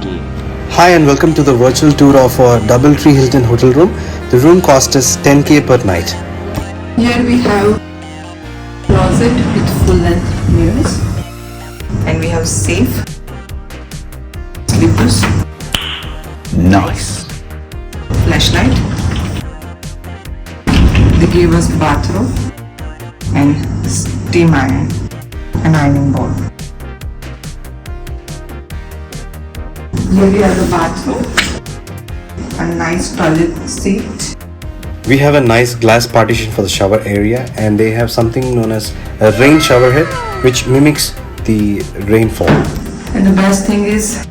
game. Hi and welcome to the virtual tour of our Doubletree Hilton hotel room. The room cost us 10k per night. Here we have closet with full length mirrors, and we have safe, slippers, Nice. flashlight. They gave us bathroom and steam iron and ironing board. Here we have the bathroom, a nice toilet seat. We have a nice glass partition for the shower area, and they have something known as a rain shower head which mimics the rainfall. And the best thing is,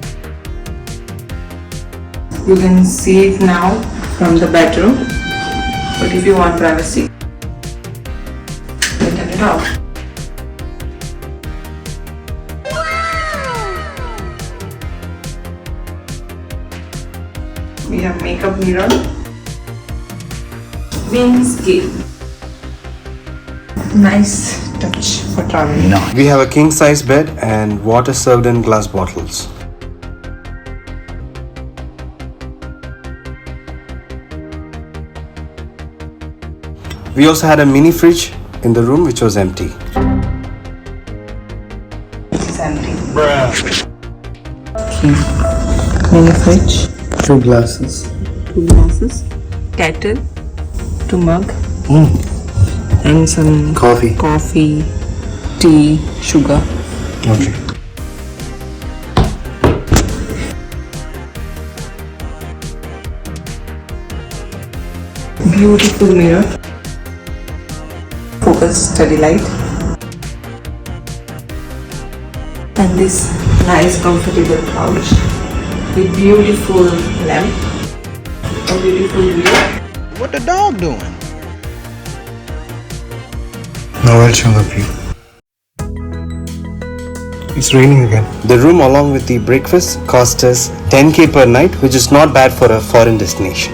you can see it now from the bedroom, but if you want privacy, you turn it off. We have makeup mirror, wind scale, nice touch for traveling. Nice. We have a king size bed and water served in glass bottles. We also had a mini fridge in the room which was empty. It's empty. Mini fridge, 2 glasses. 2 glasses, kettle, 2 mug, and some Coffee. tea, sugar. Okay. Beautiful mirror, focus study light, and this nice comfortable couch with beautiful lamp, a beautiful view. What the dog doing? Now I'll show the view. It's raining again. The room along with the breakfast cost us 10k per night, which is not bad for a foreign destination.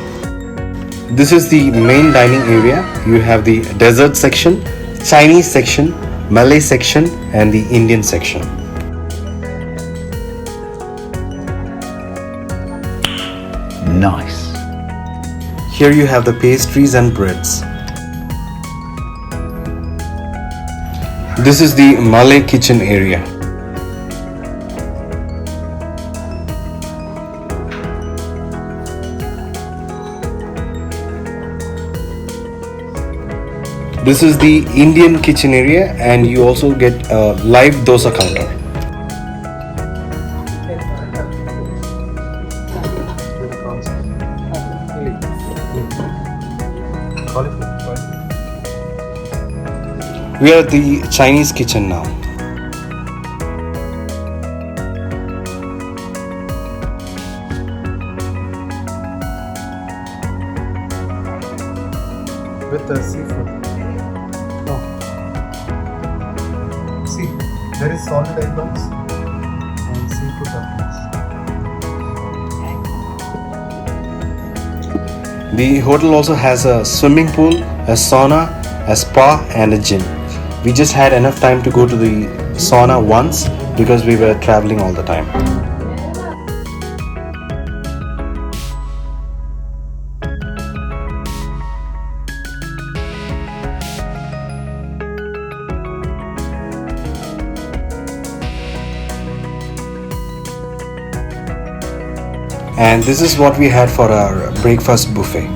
This is the main dining area. You have the dessert section, Chinese section, Malay section, and the Indian section. Nice. Here you have the pastries and breads. This is the Malay kitchen area. This is the Indian kitchen area, and you also get a live dosa counter. We are at the Chinese kitchen now. With the seafood. Oh. See, there is solid egg rolls and seafood dumplings. The hotel also has a swimming pool, a sauna, a spa, and a gym. We just had enough time to go to the sauna once because we were traveling all the time. And this is what we had for our breakfast buffet.